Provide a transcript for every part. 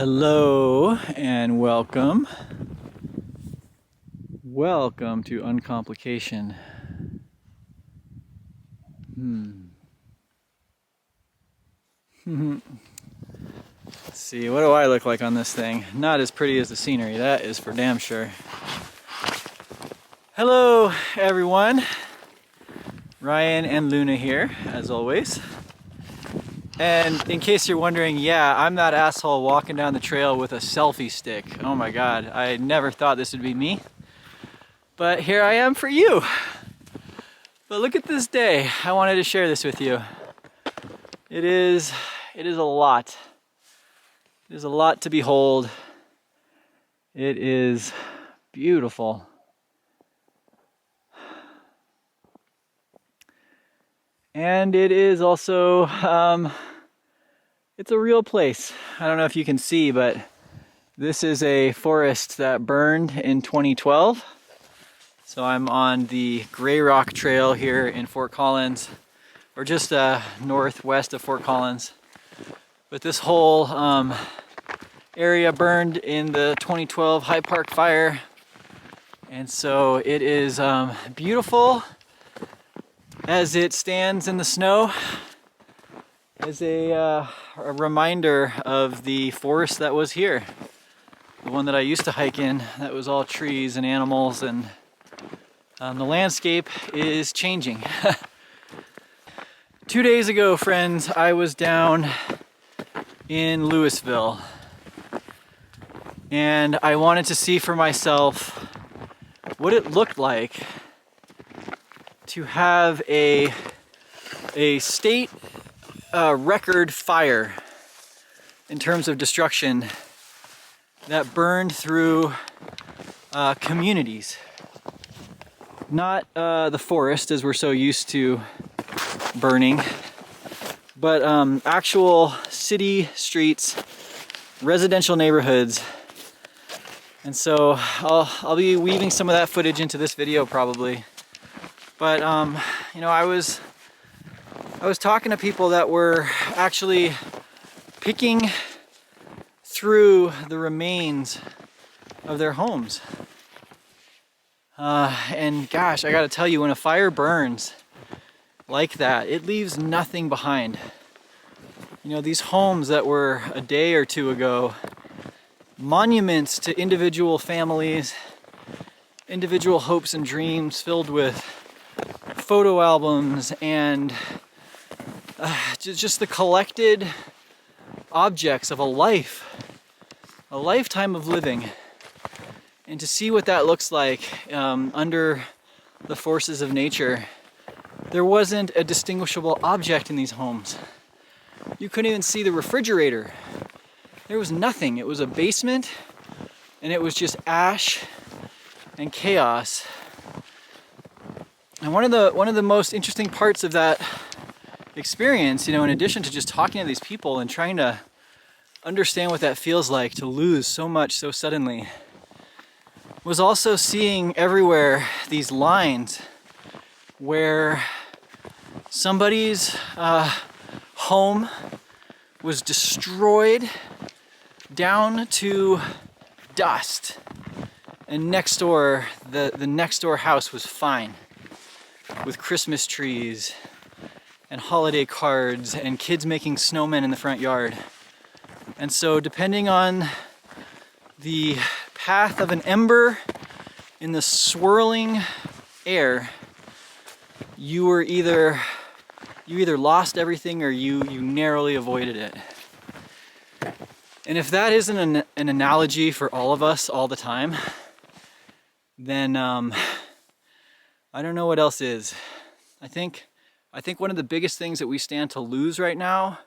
Hello and welcome. Welcome to Uncomplication. Let's see, what do I look like on this thing? Not as pretty as the scenery, that is for damn sure. Hello everyone. Ryan and Luna here, as always. And in case you're wondering, yeah, I'm that asshole walking down the trail with a selfie stick. Oh my god, I never thought this would be me. But here I am for you. But look at this day. I wanted to share this with you. It is a lot. It is a lot to behold. It is beautiful. And it is also, it's a real place. I don't know if you can see, but this is a forest that burned in 2012. So I'm on the Gray Rock Trail here in Fort Collins, or just northwest of Fort Collins. But this whole area burned in the 2012 High Park fire. And so it is beautiful as it stands in the snow, as a reminder of the forest that was here. The one that I used to hike in, that was all trees and animals, and the landscape is changing. 2 days ago, friends, I was down in Louisville, and I wanted to see for myself what it looked like to have a state record fire in terms of destruction that burned through communities. Not the forest, as we're so used to burning, but actual city streets, residential neighborhoods. And so I'll be weaving some of that footage into this video probably. But you know, I was talking to people that were actually picking through the remains of their homes. And gosh, I gotta tell you, when a fire burns like that, it leaves nothing behind. You know, these homes that were a day or two ago monuments to individual families, individual hopes and dreams, filled with photo albums and just the collected objects of a lifetime of living. And to see what that looks like under the forces of nature, there wasn't a distinguishable object in these homes. You couldn't even see the refrigerator. There was nothing. It was a basement, and it was just ash and chaos. And one of the most interesting parts of that experience, you know, in addition to just talking to these people and trying to understand what that feels like to lose so much so suddenly, was also seeing everywhere these lines where somebody's home was destroyed down to dust, and next door, the next door house was fine, with Christmas trees and holiday cards and kids making snowmen in the front yard. And so depending on the path of an ember in the swirling air, you either lost everything or you narrowly avoided it. And if that isn't an analogy for all of us all the time, then I don't know what else is. I think one of the biggest things that we stand to lose right now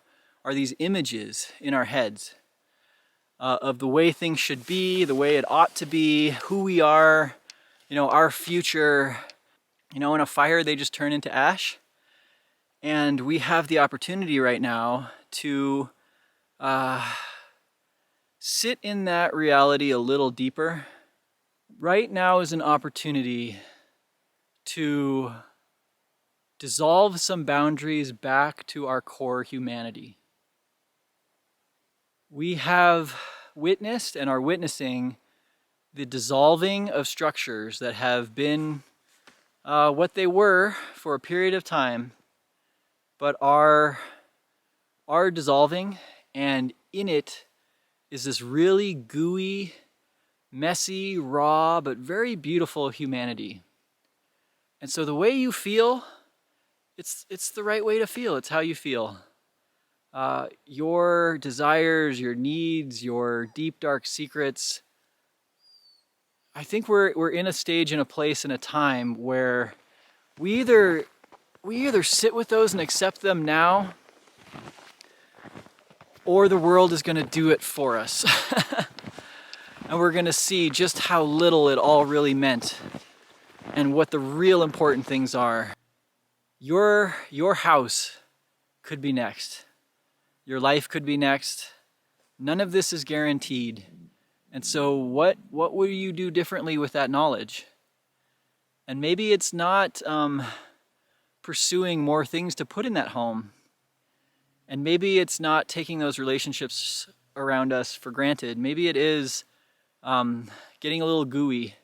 are these images in our heads of the way things should be, the way it ought to be, who we are, you know, our future. You know, in a fire, they just turn into ash. And we have the opportunity right now to sit in that reality a little deeper. Right now is an opportunity to dissolve some boundaries back to our core humanity. We have witnessed and are witnessing the dissolving of structures that have been what they were for a period of time, but are dissolving, and in it is this really gooey, messy, raw, but very beautiful humanity. And so the way you feel, it's the right way to feel. It's how you feel. Your desires, your needs, your deep, dark secrets. I think we're in a stage, in a place, in a time where we either sit with those and accept them now, or the world is going to do it for us. And we're going to see just how little it all really meant and what the real important things are. Your house could be next. Your life could be next. None of this is guaranteed. And so what will you do differently with that knowledge? And maybe it's not pursuing more things to put in that home. And maybe it's not taking those relationships around us for granted. Maybe it is getting a little gooey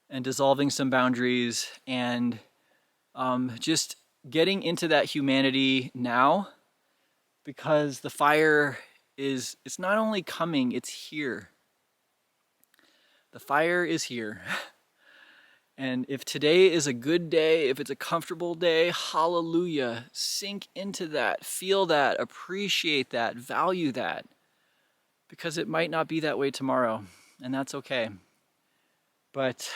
and dissolving some boundaries and just getting into that humanity now, because the fire it's not only coming, it's here. The fire is here. And if today is a good day, if it's a comfortable day, hallelujah, sink into that, feel that, appreciate that, value that, because it might not be that way tomorrow, and that's okay. But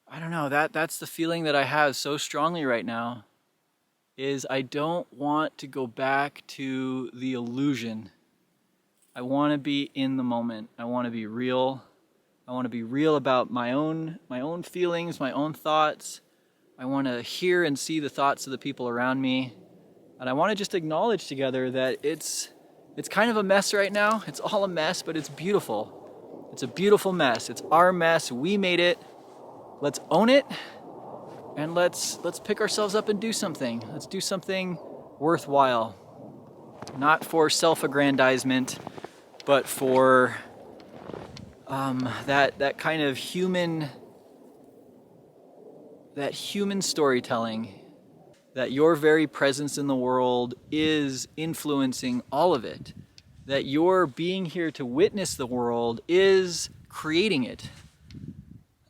I don't know, that's the feeling that I have so strongly right now, is I don't want to go back to the illusion. I want to be in the moment. I want to be real. I want to be real about my own feelings, my own thoughts. I want to hear and see the thoughts of the people around me. And I want to just acknowledge together that it's kind of a mess right now. It's all a mess, but it's beautiful. It's a beautiful mess. It's our mess. We made it. Let's own it. And let's pick ourselves up and do something. Let's do something worthwhile. Not for self-aggrandizement, but for that kind of human storytelling, that your very presence in the world is influencing all of it, that your being here to witness the world is creating it.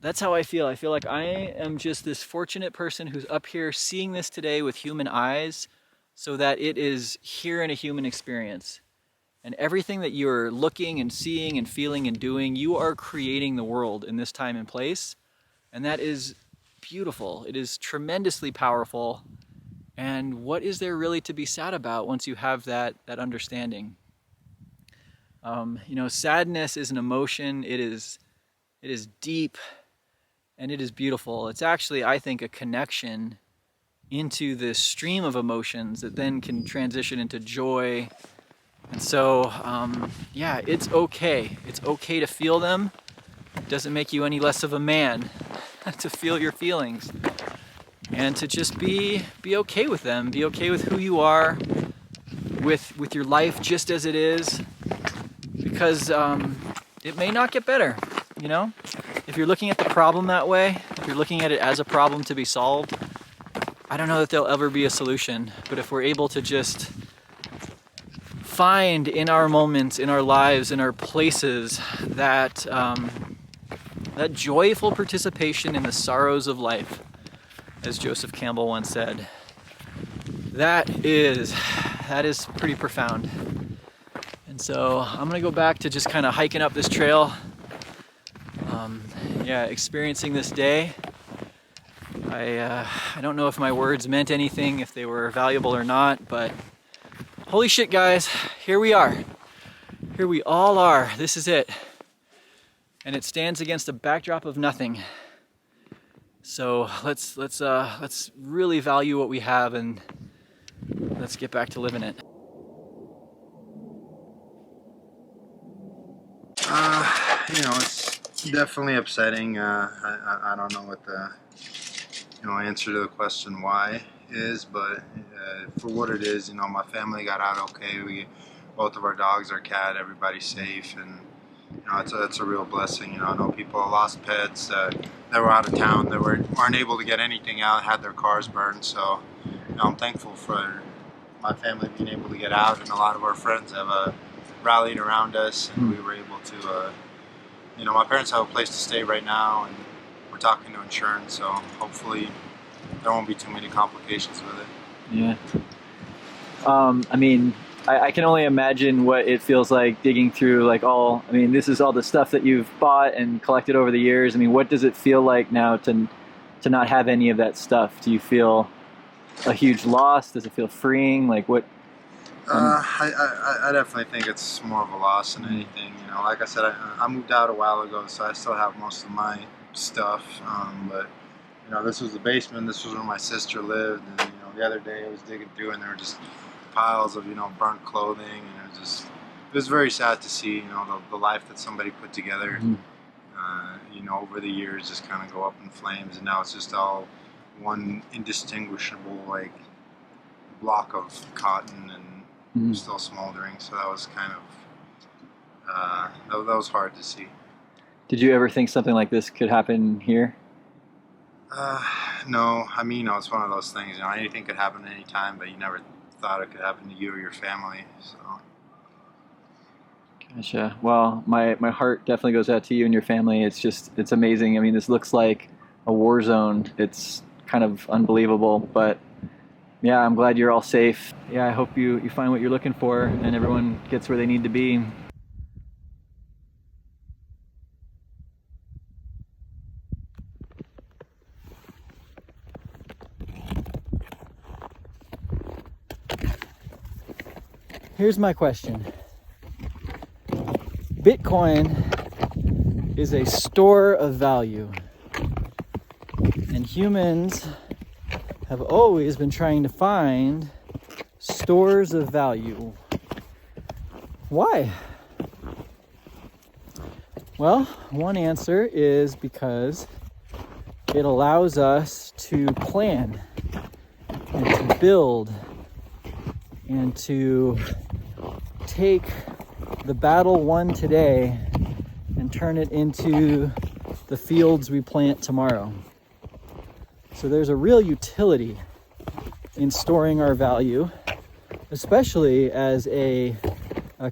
That's how I feel. I feel like I am just this fortunate person who's up here seeing this today with human eyes, so that it is here in a human experience. And everything that you're looking and seeing and feeling and doing, you are creating the world in this time and place. And that is beautiful. It is tremendously powerful. And what is there really to be sad about once you have that understanding? Sadness is an emotion. It is deep, and it is beautiful. It's actually, I think, a connection into this stream of emotions that then can transition into joy. And so, it's okay. It's okay to feel them. It doesn't make you any less of a man to feel your feelings. And to just be okay with them. Be okay with who you are, with your life just as it is. Because it may not get better, If you're looking at the problem that way, if you're looking at it as a problem to be solved, I don't know that there'll ever be a solution. But if we're able to just find in our moments, in our lives, in our places, that joyful participation in the sorrows of life, as Joseph Campbell once said, that is pretty profound. And so I'm gonna go back to just kind of hiking up this trail, experiencing this day. I don't know if my words meant anything, if they were valuable or not, but holy shit, guys, here we are. Here we all are. This is it. And it stands against a backdrop of nothing. So let's really value what we have, and let's get back to living it. It's definitely upsetting. I don't know what the answer to the question why is, but for what it is, my family got out okay. both of our dogs, our cat, everybody's safe, and it's a real blessing. I know people lost pets that were out of town, that weren't able to get anything out, had their cars burned. So I'm thankful for my family being able to get out, and a lot of our friends have rallied around us, and we were able to. My parents have a place to stay right now, and we're talking to insurance, so hopefully there won't be too many complications with it. Yeah. I mean, I can only imagine what it feels like digging through this is all the stuff that you've bought and collected over the years. I mean, what does it feel like now to not have any of that stuff? Do you feel a huge loss? Does it feel freeing? Like what? I definitely think it's more of a loss than anything. Like I said, I moved out a while ago, so I still have most of my stuff. But this was the basement. This was where my sister lived. And the other day I was digging through, and there were just piles of burnt clothing, and it was very sad to see the life that somebody put together. Over the years just kind of go up in flames, and now it's just all one indistinguishable block of cotton and still smoldering. So that was kind of that was hard to see. Did you ever think something like this could happen here? No, I mean, it's one of those things. Anything could happen at any time, but you never thought it could happen to you or your family. So. Gotcha. Well, my heart definitely goes out to you and your family. It's amazing. I mean, this looks like a war zone. It's kind of unbelievable, but yeah, I'm glad you're all safe. Yeah, I hope you find what you're looking for and everyone gets where they need to be. Here's my question. Bitcoin is a store of value, and humans have always been trying to find stores of value. Why? Well, one answer is because it allows us to plan and to build and to take the battle won today and turn it into the fields we plant tomorrow. So there's a real utility in storing our value, especially as a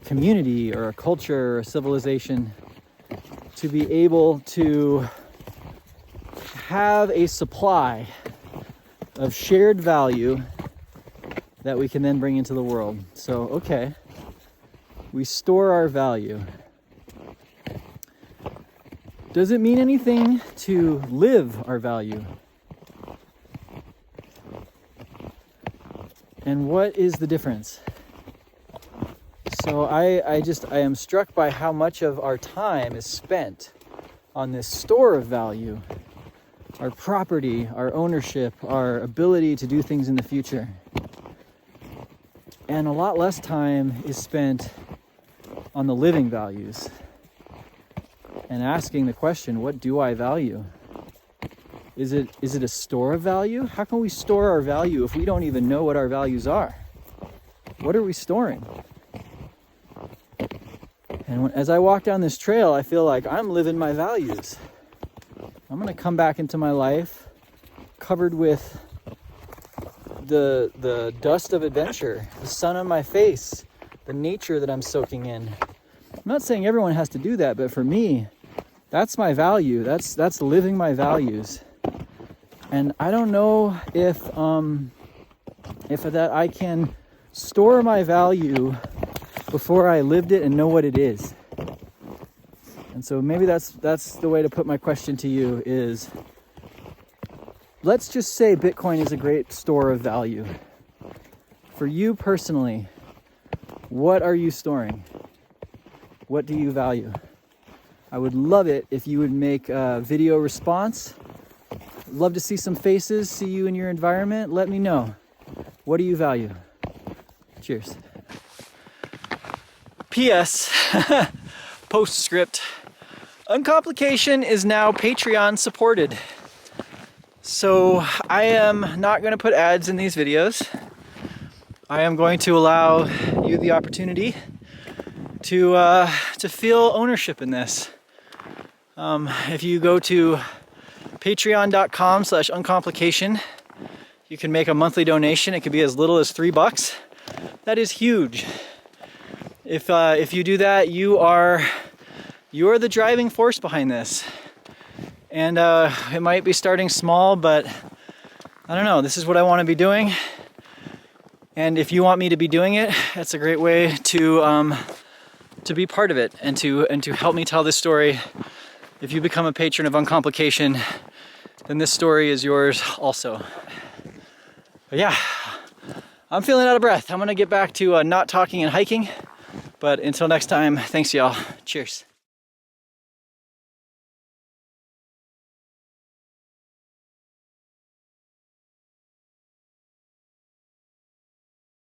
community or a culture or a civilization, to be able to have a supply of shared value that we can then bring into the world. So, okay, we store our value. Does it mean anything to live our value? And what is the difference? So I am struck by how much of our time is spent on this store of value, our property, our ownership, our ability to do things in the future. And a lot less time is spent on the living values and asking the question, what do I value? Is it a store of value? How can we store our value if we don't even know what our values are? What are we storing? And as I walk down this trail, I feel like I'm living my values. I'm going to come back into my life covered with the dust of adventure, the sun on my face, the nature that I'm soaking in. I'm not saying everyone has to do that, but for me, that's my value. That's living my values. And I don't know if that I can store my value before I lived it and know what it is. And so maybe that's the way to put my question to you is, let's just say Bitcoin is a great store of value. For you personally, what are you storing? What do you value? I would love it if you would make a video response. Love to see some faces, see you in your environment. Let me know. What do you value? Cheers. P.S. Postscript. Uncomplication is now Patreon supported. So I am not going to put ads in these videos. I am going to allow you the opportunity to feel ownership in this. If you go to patreon.com/uncomplication, you can make a monthly donation. It could be as little as $3. That is huge. If you do that, you are the driving force behind this. And it might be starting small, but I don't know. This is what I want to be doing. And if you want me to be doing it, that's a great way to be part of it and to help me tell this story. If you become a patron of Uncomplication, then this story is yours also. But yeah, I'm feeling out of breath. I'm gonna get back to not talking and hiking. But until next time, thanks y'all. Cheers.